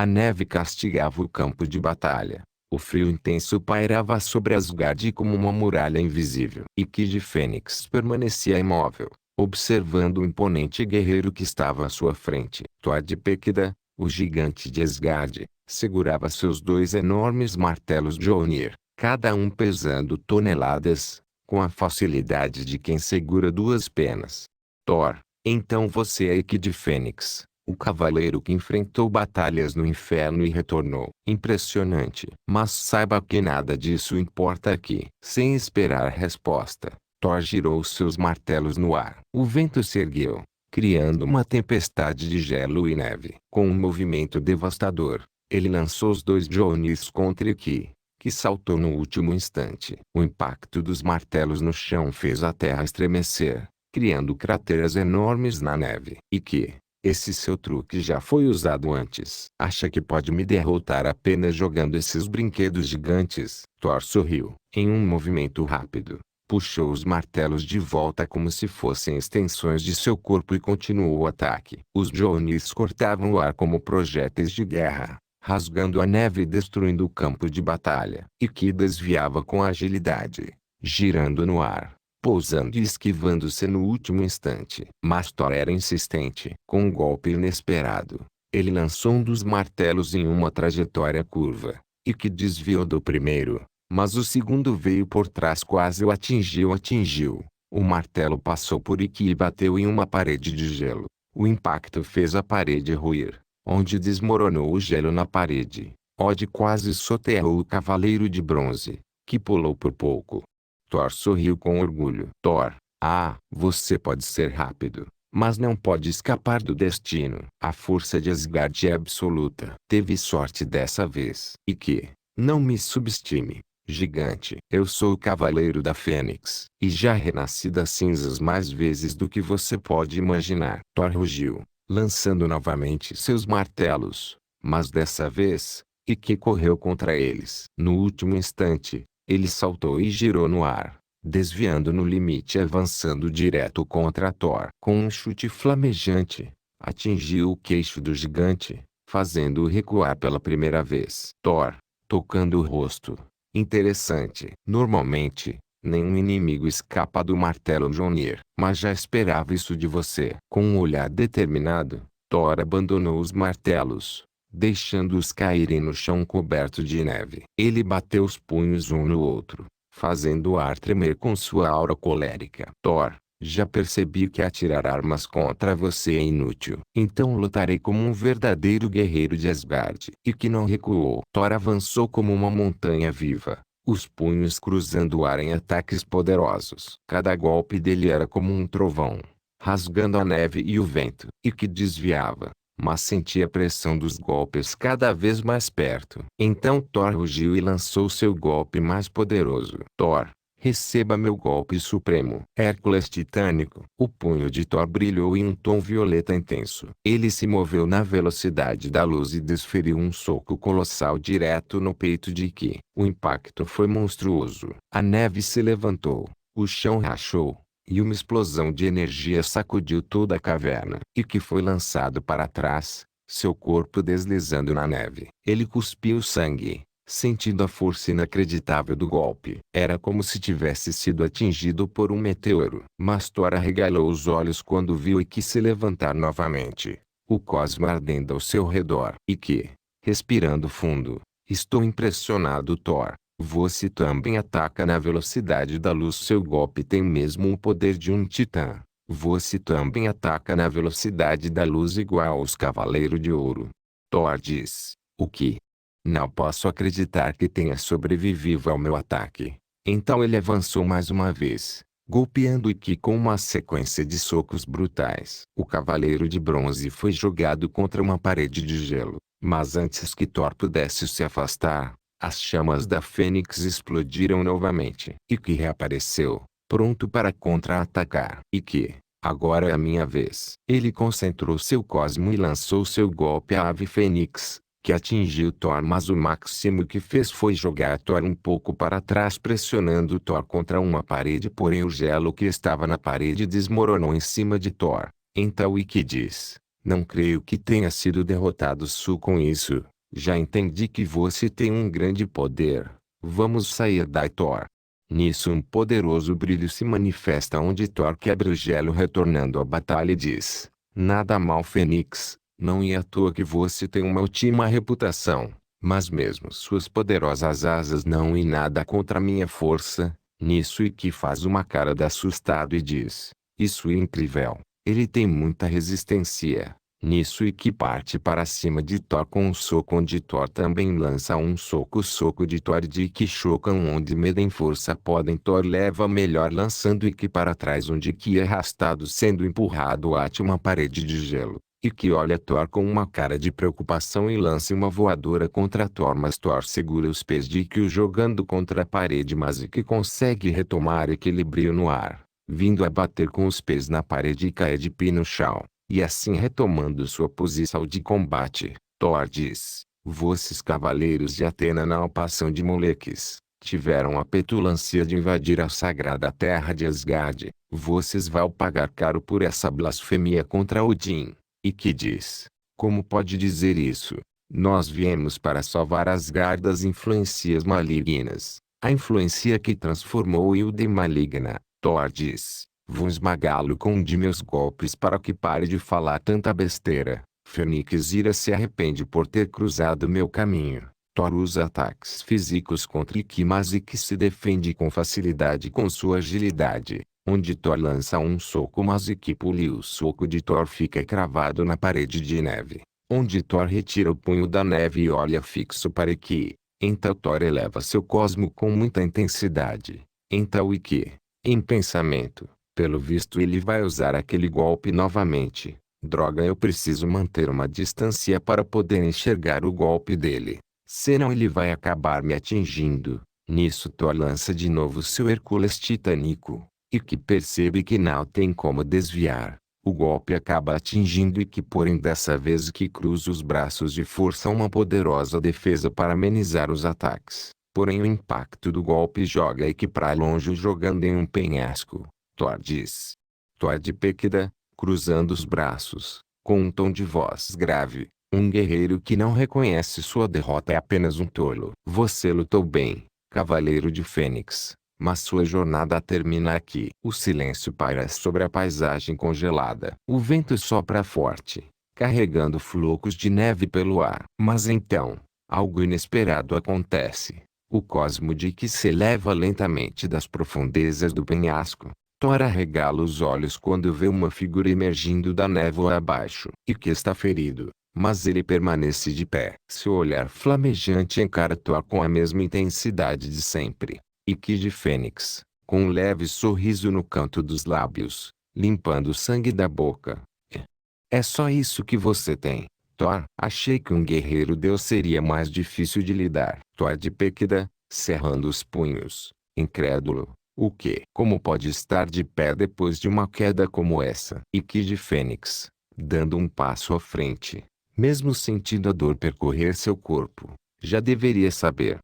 A neve castigava o campo de batalha. O frio intenso pairava sobre Asgard como uma muralha invisível. E Kid Fênix permanecia imóvel, observando o imponente guerreiro que estava à sua frente. Thor de Pekkida, o gigante de Asgard, segurava seus dois enormes martelos Mjolnir, cada um pesando toneladas, com a facilidade de quem segura duas penas. Thor, então você é Kid Fênix, o cavaleiro que enfrentou batalhas no inferno e retornou. Impressionante. Mas saiba que nada disso importa aqui. Sem esperar resposta, Thor girou seus martelos no ar. O vento se ergueu, criando uma tempestade de gelo e neve. Com um movimento devastador, ele lançou os dois Mjolnirs contra Iki, que saltou no último instante. O impacto dos martelos no chão fez a terra estremecer, criando crateras enormes na neve. Iki, esse seu truque já foi usado antes. Acha que pode me derrotar apenas jogando esses brinquedos gigantes? Thor sorriu. Em um movimento rápido, puxou os martelos de volta como se fossem extensões de seu corpo e continuou o ataque. Os Mjolnirs cortavam o ar como projéteis de guerra, rasgando a neve e destruindo o campo de batalha. Iki desviava com agilidade, girando no ar, pousando e esquivando-se no último instante. Mas Thor era insistente. Com um golpe inesperado, ele lançou um dos martelos em uma trajetória curva, e que desviou do primeiro, mas o segundo veio por trás, quase o atingiu. O martelo passou por Iki e bateu em uma parede de gelo. O impacto fez a parede ruir, onde desmoronou o gelo na parede. Odd quase soterrou o cavaleiro de bronze, que pulou por pouco. Thor sorriu com orgulho. Thor, você pode ser rápido, mas não pode escapar do destino. A força de Asgard é absoluta. Teve sorte dessa vez. E que, não me subestime, gigante. Eu sou o Cavaleiro da Fênix, e já renasci das cinzas mais vezes do que você pode imaginar. Thor rugiu, lançando novamente seus martelos, mas dessa vez, Iki correu contra eles. No último instante, ele saltou e girou no ar, desviando no limite e avançando direto contra Thor. Com um chute flamejante, atingiu o queixo do gigante, fazendo-o recuar pela primeira vez. Thor, tocando o rosto. Interessante. Normalmente, nenhum inimigo escapa do martelo Mjolnir. Mas já esperava isso de você. Com um olhar determinado, Thor abandonou os martelos, deixando-os caírem no chão coberto de neve. Ele bateu os punhos um no outro, fazendo o ar tremer com sua aura colérica. Thor, já percebi que atirar armas contra você é inútil. Então lutarei como um verdadeiro guerreiro de Asgard. E que não recuou. Thor avançou como uma montanha viva, os punhos cruzando o ar em ataques poderosos. Cada golpe dele era como um trovão, rasgando a neve e o vento. E que desviava, mas sentia a pressão dos golpes cada vez mais perto. Então Thor rugiu e lançou seu golpe mais poderoso. Thor, receba meu golpe supremo. Hércules titânico. O punho de Thor brilhou em um tom violeta intenso. Ele se moveu na velocidade da luz e desferiu um soco colossal direto no peito de Iki. O impacto foi monstruoso. A neve se levantou, o chão rachou, e uma explosão de energia sacudiu toda a caverna. E que foi lançado para trás, seu corpo deslizando na neve. Ele cuspiu sangue, sentindo a força inacreditável do golpe. Era como se tivesse sido atingido por um meteoro. Mas Thor arregalou os olhos quando viu Iki se levantar novamente, o cosmo ardendo ao seu redor. Iki, respirando fundo, estou impressionado. Thor, você também ataca na velocidade da luz. Seu golpe tem mesmo o poder de um titã. Você também ataca na velocidade da luz igual aos Cavaleiros de Ouro. Thor diz. O que? Não posso acreditar que tenha sobrevivido ao meu ataque. Então ele avançou mais uma vez, golpeando Iki com uma sequência de socos brutais. O Cavaleiro de Bronze foi jogado contra uma parede de gelo, mas antes que Thor pudesse se afastar, as chamas da Fênix explodiram novamente. Iki reapareceu, pronto para contra-atacar. Iki, agora é a minha vez. Ele concentrou seu cosmo e lançou seu golpe à Ave Fênix, que atingiu Thor, mas o máximo que fez foi jogar Thor um pouco para trás, pressionando Thor contra uma parede. Porém o gelo que estava na parede desmoronou em cima de Thor. Então Iki diz, não creio que tenha sido derrotado com isso. Já entendi que você tem um grande poder. Vamos sair daí, Thor. Nisso um poderoso brilho se manifesta onde Thor quebra o gelo retornando à batalha e diz: Nada mal, Fênix. Não é à toa que você tem uma ótima reputação. Mas mesmo suas poderosas asas não e nada contra minha força. Nisso Ikki faz uma cara de assustado e diz: Isso é incrível. Ele tem muita resistência. Nisso Ikki parte para cima de Thor com um soco onde Thor também lança um soco. O soco de Thor e de Ikki chocam onde medem força podem. Thor leva melhor lançando Ikki para trás onde Ikki é arrastado sendo empurrado ante uma parede de gelo. Ikki olha Thor com uma cara de preocupação e lança uma voadora contra Thor, mas Thor segura os pés de Ikki o jogando contra a parede, mas Ikki consegue retomar equilíbrio no ar, vindo a bater com os pés na parede e cair de pé no chão, e assim retomando sua posição de combate. Thor diz: Vocês cavaleiros de Atena não passam de moleques. Tiveram a petulância de invadir a sagrada terra de Asgard. Vocês vão pagar caro por essa blasfêmia contra Odin. E que diz: Como pode dizer isso? Nós viemos para salvar Asgard das influências malignas. A influência que transformou Hilda em maligna. Thor diz: Vou esmagá-lo com um de meus golpes para que pare de falar tanta besteira. Fênix ira se arrepende por ter cruzado meu caminho. Thor usa ataques físicos contra Ikki, mas Ikki se defende com facilidade com sua agilidade. Onde Thor lança um soco, mas Ikki pula e o soco de Thor fica cravado na parede de neve. Onde Thor retira o punho da neve e olha fixo para Ikki. Então Thor eleva seu cosmo com muita intensidade. Então Ikki, em pensamento, pelo visto ele vai usar aquele golpe novamente. Droga, eu preciso manter uma distância para poder enxergar o golpe dele. Senão ele vai acabar me atingindo. Nisso Thor lança de novo seu Hércules titânico. Ikki percebe que não tem como desviar. O golpe acaba atingindo Ikki, porém dessa vez Ikki cruza os braços e força uma poderosa defesa para amenizar os ataques. Porém o impacto do golpe joga Ikki para longe jogando em um penhasco. Thor diz: Thor de Péquida, cruzando os braços, com um tom de voz grave: Um guerreiro que não reconhece sua derrota é apenas um tolo. Você lutou bem, Cavaleiro de Fênix. Mas sua jornada termina aqui. O silêncio paira sobre a paisagem congelada. O vento sopra forte, carregando flocos de neve pelo ar. Mas então, algo inesperado acontece. O cosmo de Ikki se eleva lentamente das profundezas do penhasco. Thor arregala os olhos quando vê uma figura emergindo da névoa abaixo. Ikki está ferido, mas ele permanece de pé. Seu olhar flamejante encara Thor com a mesma intensidade de sempre. Ikki de Fênix, com um leve sorriso no canto dos lábios, limpando o sangue da boca. É só isso que você tem, Thor? Achei que um guerreiro deus seria mais difícil de lidar. Thor de Péquida, cerrando os punhos, incrédulo. O quê? Como pode estar de pé depois de uma queda como essa? Ikki de Fênix, dando um passo à frente, mesmo sentindo a dor percorrer seu corpo, já deveria saber.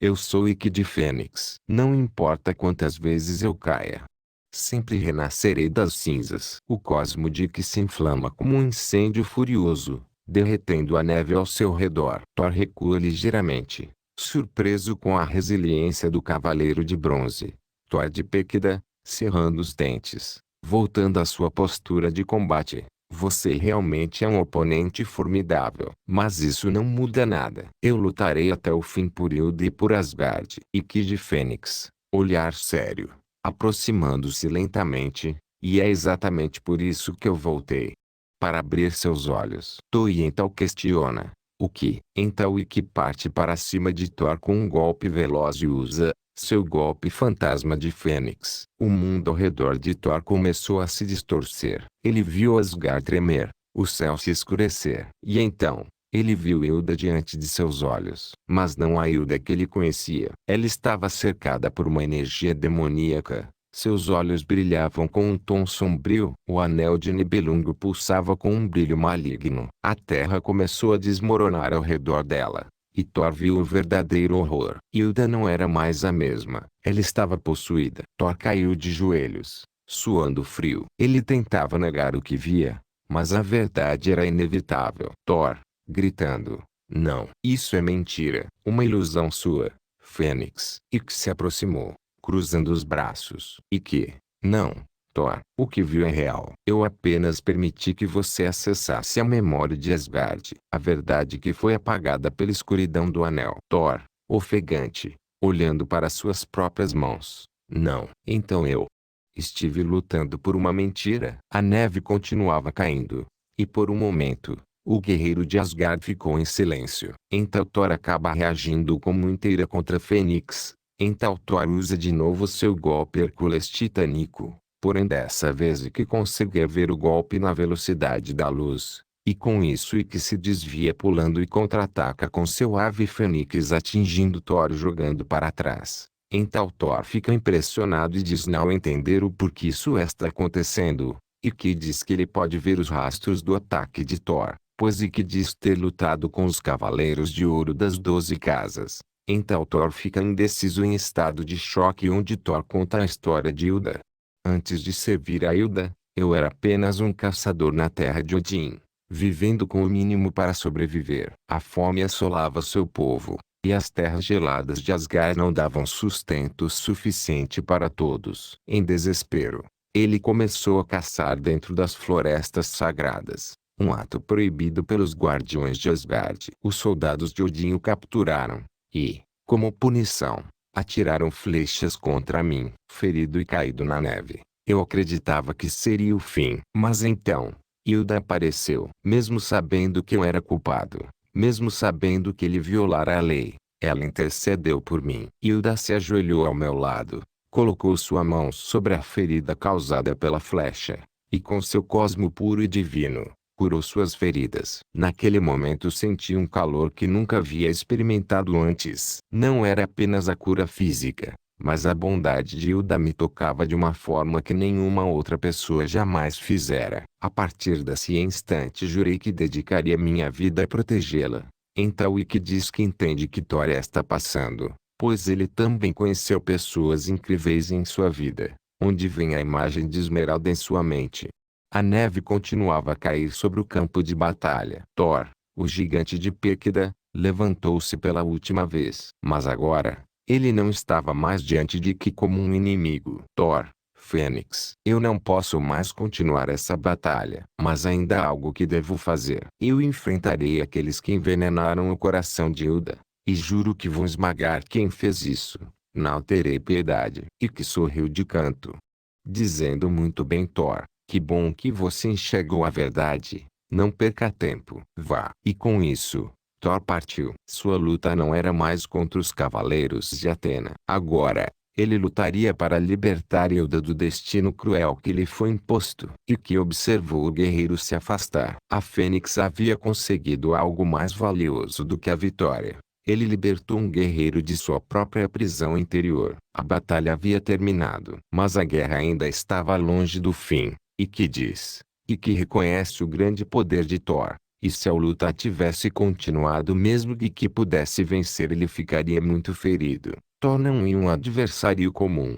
Eu sou Ikki de Fênix. Não importa quantas vezes eu caia, sempre renascerei das cinzas. O cosmo de Ikki se inflama como um incêndio furioso, derretendo a neve ao seu redor. Thor recua ligeiramente, surpreso com a resiliência do Cavaleiro de Bronze. Thor de Péquida, cerrando os dentes, voltando à sua postura de combate. Você realmente é um oponente formidável. Mas isso não muda nada. Eu lutarei até o fim por Hilda e por Asgard. Ikki de Fênix, olhar sério, aproximando-se lentamente, e é exatamente por isso que eu voltei. Para abrir seus olhos. Thor então questiona: o que? Então Ikki parte para cima de Thor com um golpe veloz e usa seu golpe fantasma de Fênix. O mundo ao redor de Thor começou a se distorcer. Ele viu Asgard tremer, o céu se escurecer. E então, ele viu Hilda diante de seus olhos. Mas não a Hilda que ele conhecia. Ela estava cercada por uma energia demoníaca. Seus olhos brilhavam com um tom sombrio. O anel de Nibelungo pulsava com um brilho maligno. A terra começou a desmoronar ao redor dela. E Thor viu o verdadeiro horror. Hilda não era mais a mesma. Ela estava possuída. Thor caiu de joelhos, suando frio. Ele tentava negar o que via, mas a verdade era inevitável. Thor, gritando, Não, isso é mentira, uma ilusão sua, Fênix. E que se aproximou, cruzando os braços. E que, não, Thor, o que viu é real. Eu apenas permiti que você acessasse a memória de Asgard. A verdade que foi apagada pela escuridão do anel. Thor, ofegante, olhando para suas próprias mãos. Não. Então eu estive lutando por uma mentira. A neve continuava caindo. E por um momento, o guerreiro de Asgard ficou em silêncio. Então Thor acaba reagindo como inteira contra Fênix. Então Thor usa de novo seu golpe Hércules titânico. Porém dessa vez que consegue ver o golpe na velocidade da luz. E com isso que se desvia pulando e contra-ataca com seu ave fênix atingindo Thor jogando para trás. Então Thor fica impressionado e diz não entender o porquê isso está acontecendo. E que diz que ele pode ver os rastros do ataque de Thor, pois que diz ter lutado com os Cavaleiros de Ouro das 12 Casas. Então Thor fica indeciso em estado de choque onde Thor conta a história de Hilda. Antes de servir a Hilda, eu era apenas um caçador na terra de Odin, vivendo com o mínimo para sobreviver. A fome assolava seu povo, e as terras geladas de Asgard não davam sustento suficiente para todos. Em desespero, ele começou a caçar dentro das florestas sagradas, um ato proibido pelos guardiões de Asgard. Os soldados de Odin o capturaram, e, como punição, atiraram flechas contra mim. Ferido e caído na neve, eu acreditava que seria o fim. Mas então, Hilda apareceu. Mesmo sabendo que eu era culpado, mesmo sabendo que ele violara a lei, ela intercedeu por mim. Hilda se ajoelhou ao meu lado, colocou sua mão sobre a ferida causada pela flecha, e com seu cosmo puro e divino, curou suas feridas. Naquele momento senti um calor que nunca havia experimentado antes. Não era apenas a cura física, mas a bondade de Hilda me tocava de uma forma que nenhuma outra pessoa jamais fizera. A partir desse instante jurei que dedicaria minha vida a protegê-la. Então Ikki diz que entende que Thor está passando, pois ele também conheceu pessoas incríveis em sua vida, onde vem a imagem de Esmeralda em sua mente. A neve continuava a cair sobre o campo de batalha. Thor, o gigante de Pérkida, levantou-se pela última vez. Mas agora, ele não estava mais diante de Ikki como um inimigo. Thor, Fênix. Eu não posso mais continuar essa batalha. Mas ainda há algo que devo fazer. Eu enfrentarei aqueles que envenenaram o coração de Hilda. E juro que vou esmagar quem fez isso. Não terei piedade. Ikki sorriu de canto, dizendo muito bem Thor. Que bom que você enxergou a verdade. Não perca tempo. Vá. E com isso, Thor partiu. Sua luta não era mais contra os Cavaleiros de Atena. Agora, ele lutaria para libertar Hilda do destino cruel que lhe foi imposto. E que observou o guerreiro se afastar. A Fênix havia conseguido algo mais valioso do que a vitória. Ele libertou um guerreiro de sua própria prisão interior. A batalha havia terminado. Mas a guerra ainda estava longe do fim. E que diz, e que reconhece o grande poder de Thor, e se a luta tivesse continuado mesmo que pudesse vencer ele ficaria muito ferido. Thor não é um adversário comum,